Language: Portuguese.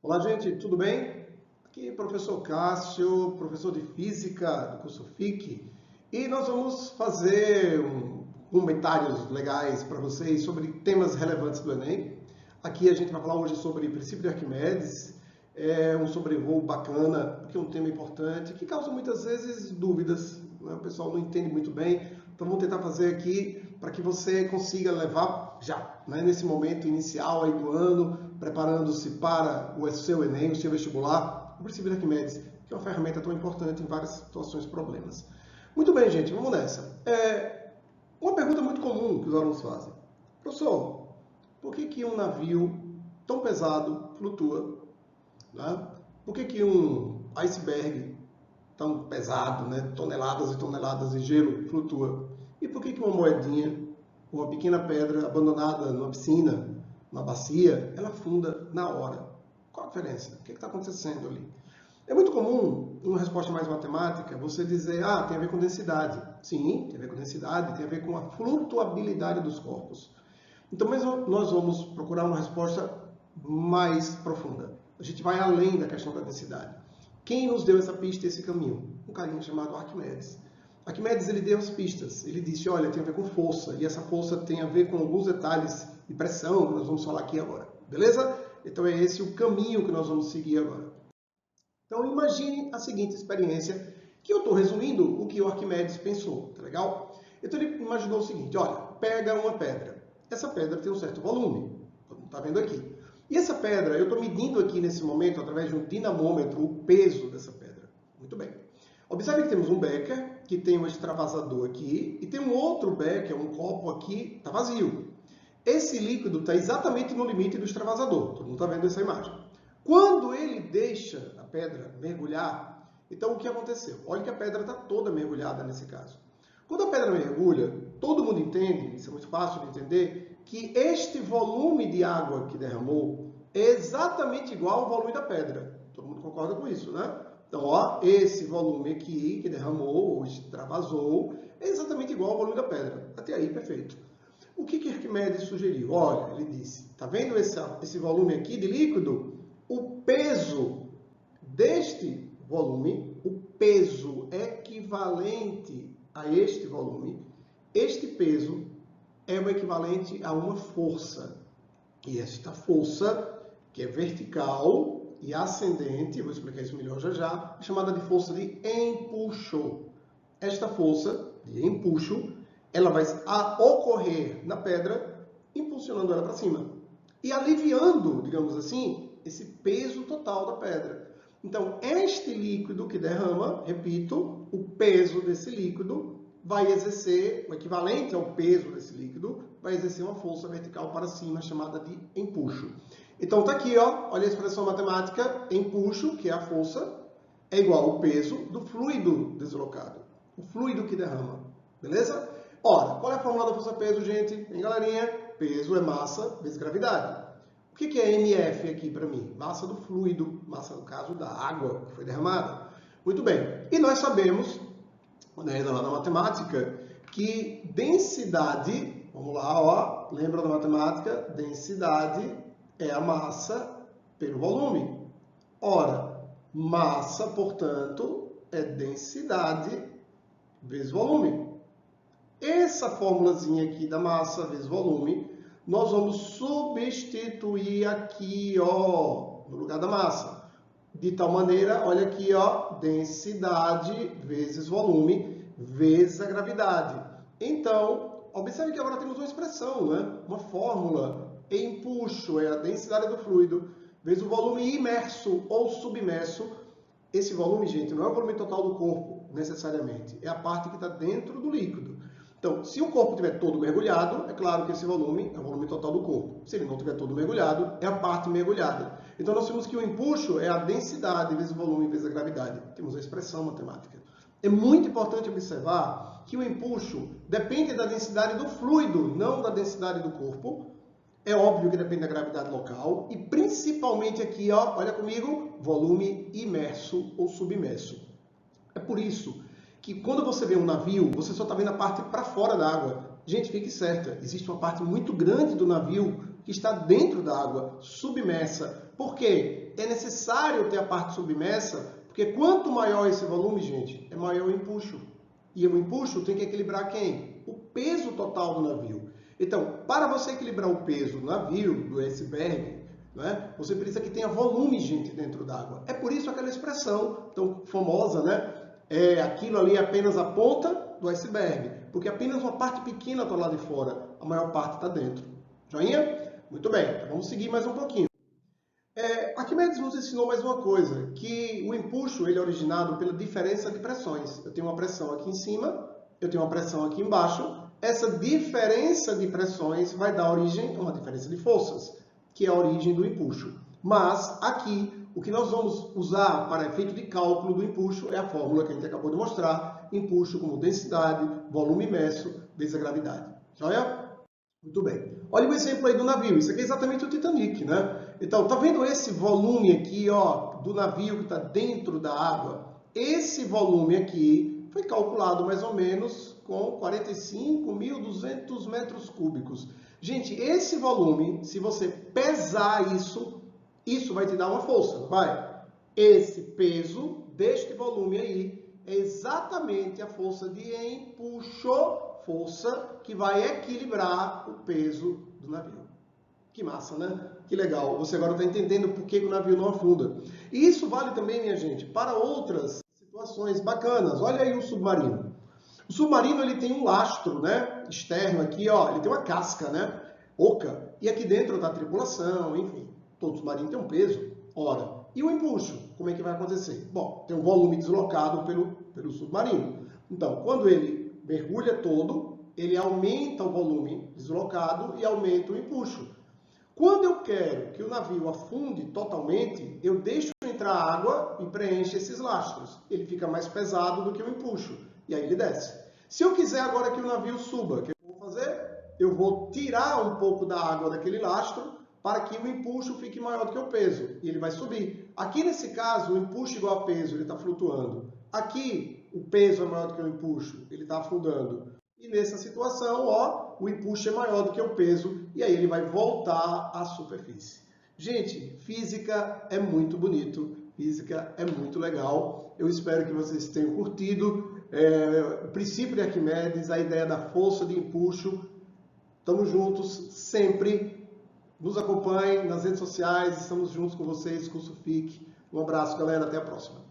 Olá, gente, tudo bem? Aqui é o professor Cássio, professor de Física do curso FIC, e nós vamos fazer comentários legais para vocês sobre temas relevantes do Enem. Aqui a gente vai falar hoje sobre o princípio de Arquimedes, um sobrevoo bacana, porque é um tema importante, que causa muitas vezes dúvidas, né? O pessoal não entende muito bem, então vamos tentar fazer aqui para que você consiga levar já, né, nesse momento inicial aí do ano, preparando-se para o seu Enem, o seu vestibular, o princípio de Arquimedes, que é uma ferramenta tão importante em várias situações e problemas. Muito bem, gente, vamos nessa. Uma pergunta muito comum que os alunos fazem. Professor, por que um navio tão pesado flutua? Né? Por que um iceberg tão pesado, né, toneladas e toneladas de gelo, flutua? E por que uma moedinha, uma pequena pedra abandonada numa piscina, numa bacia, ela afunda na hora? Qual a diferença? O que está acontecendo ali? É muito comum, em uma resposta mais matemática, você dizer, tem a ver com densidade. Sim, tem a ver com densidade, tem a ver com a flutuabilidade dos corpos. Então, mas nós vamos procurar uma resposta mais profunda. A gente vai além da questão da densidade. Quem nos deu essa pista e esse caminho? Um carinha chamado Arquimedes. Arquimedes, ele deu as pistas. Ele disse, olha, tem a ver com força. E essa força tem a ver com alguns detalhes de pressão, que nós vamos falar aqui agora. Beleza? Então é esse o caminho que nós vamos seguir agora. Então imagine a seguinte experiência, que eu estou resumindo o que o Arquimedes pensou. Tá legal? Então ele imaginou o seguinte, olha, pega uma pedra. Essa pedra tem um certo volume. Todo mundo está vendo aqui. E essa pedra, eu estou medindo aqui nesse momento, através de um dinamômetro, o peso dessa pedra. Muito bem. Observe que temos um becker, que tem um extravasador aqui, e tem um outro becker, um copo aqui, está vazio. Esse líquido está exatamente no limite do extravasador. Todo mundo está vendo essa imagem. Quando ele deixa a pedra mergulhar, então o que aconteceu? Olha que a pedra está toda mergulhada nesse caso. Quando a pedra mergulha, todo mundo entende, isso é muito fácil de entender, que este volume de água que derramou é exatamente igual ao volume da pedra. Todo mundo concorda com isso, né? Então, ó, esse volume aqui que derramou, ou extravasou, é exatamente igual ao volume da pedra. Até aí, perfeito. O que Arquimedes sugeriu? Olha, ele disse, tá vendo esse volume aqui de líquido? O peso deste volume, o peso equivalente a este volume, este peso é o equivalente a uma força. E esta força, que é vertical e ascendente, eu vou explicar isso melhor já já, é chamada de força de empuxo. Esta força de empuxo, ela vai ocorrer na pedra, impulsionando ela para cima. E aliviando, digamos assim, esse peso total da pedra. Então, este líquido que derrama, repito, o peso desse líquido vai exercer, o equivalente ao peso desse líquido, vai exercer uma força vertical para cima, chamada de empuxo. Então, está aqui, ó, olha a expressão matemática, empuxo, que é a força, é igual ao peso do fluido deslocado, o fluido que derrama, beleza? Ora, qual é a fórmula da força-peso, gente? Hein, galerinha? Peso é massa vezes gravidade. O que é MF aqui para mim? Massa do fluido, massa, no caso, da água que foi derramada. Muito bem. E nós sabemos, ainda lá na matemática, que densidade, vamos lá, ó, lembra da matemática? Densidade é a massa pelo volume. Ora, massa, portanto, é densidade vezes volume. Essa formulazinha aqui da massa vezes volume, nós vamos substituir aqui, ó, no lugar da massa. De tal maneira, olha aqui, ó, densidade vezes volume vezes a gravidade. Então, observe que agora temos uma expressão, né? Uma fórmula. Empuxo é a densidade do fluido vezes o volume imerso ou submerso. Esse volume, gente, não é o volume total do corpo, necessariamente. É a parte que está dentro do líquido. Então, se o corpo estiver todo mergulhado, é claro que esse volume é o volume total do corpo. Se ele não estiver todo mergulhado, é a parte mergulhada. Então, nós temos que o empuxo é a densidade vezes o volume vezes a gravidade. Temos a expressão matemática. É muito importante observar que o empuxo depende da densidade do fluido, não da densidade do corpo. É óbvio que depende da gravidade local. E principalmente aqui, ó, olha comigo, volume imerso ou submerso. É por isso que quando você vê um navio, você só está vendo a parte para fora da água. Gente, fique certa, existe uma parte muito grande do navio que está dentro da água, submersa. Por quê? É necessário ter a parte submersa, porque quanto maior esse volume, gente, é maior o empuxo. E o empuxo tem que equilibrar quem? O peso total do navio. Então, para você equilibrar o peso do navio, do iceberg, né, você precisa que tenha volume, gente, dentro d'água. É por isso aquela expressão tão famosa, né? Aquilo ali é apenas a ponta do iceberg, porque apenas uma parte pequena está lá de fora, a maior parte está dentro. Joinha? Muito bem, então vamos seguir mais um pouquinho. Arquimedes nos ensinou mais uma coisa, que o empuxo ele é originado pela diferença de pressões. Eu tenho uma pressão aqui em cima, eu tenho uma pressão aqui embaixo. Essa diferença de pressões vai dar origem a uma diferença de forças, que é a origem do empuxo. Mas aqui, o que nós vamos usar para efeito de cálculo do empuxo é a fórmula que a gente acabou de mostrar, empuxo como densidade, volume imerso, vezes a gravidade. Joia? Muito bem. Olha o exemplo aí do navio. Isso aqui é exatamente o Titanic, né? Então, tá vendo esse volume aqui, ó, do navio que está dentro da água? Esse volume aqui foi calculado mais ou menos com 45.200 metros cúbicos. Gente, esse volume, se você pesar isso, isso vai te dar uma força, não vai? Esse peso deste volume aí é exatamente a força de empuxo, força que vai equilibrar o peso do navio. Que massa, né? Que legal. Você agora está entendendo por que o navio não afunda. E isso vale também, minha gente, para outras situações bacanas. Olha aí o submarino. O submarino ele tem um lastro, né, externo aqui, ó, ele tem uma casca, né, oca, e aqui dentro está a tripulação, enfim, todo submarino tem um peso, ora. E o empuxo, como é que vai acontecer? Bom, tem um volume deslocado pelo submarino. Então, quando ele mergulha todo, ele aumenta o volume deslocado e aumenta o empuxo. Quando eu quero que o navio afunde totalmente, eu deixo entrar água e preenche esses lastros. Ele fica mais pesado do que o empuxo. E aí ele desce. Se eu quiser agora que o navio suba, o que eu vou fazer? Eu vou tirar um pouco da água daquele lastro para que o empuxo fique maior do que o peso. E ele vai subir. Aqui nesse caso, o empuxo igual a peso, ele está flutuando. Aqui, o peso é maior do que o empuxo, ele está afundando. E nessa situação, ó, o empuxo é maior do que o peso e aí ele vai voltar à superfície. Gente, física é muito bonito, física é muito legal. Eu espero que vocês tenham curtido o princípio de Arquimedes, a ideia da força de empuxo. Estamos juntos sempre. Nos acompanhem nas redes sociais, estamos juntos com vocês, Curso FIC. Um abraço, galera, até a próxima.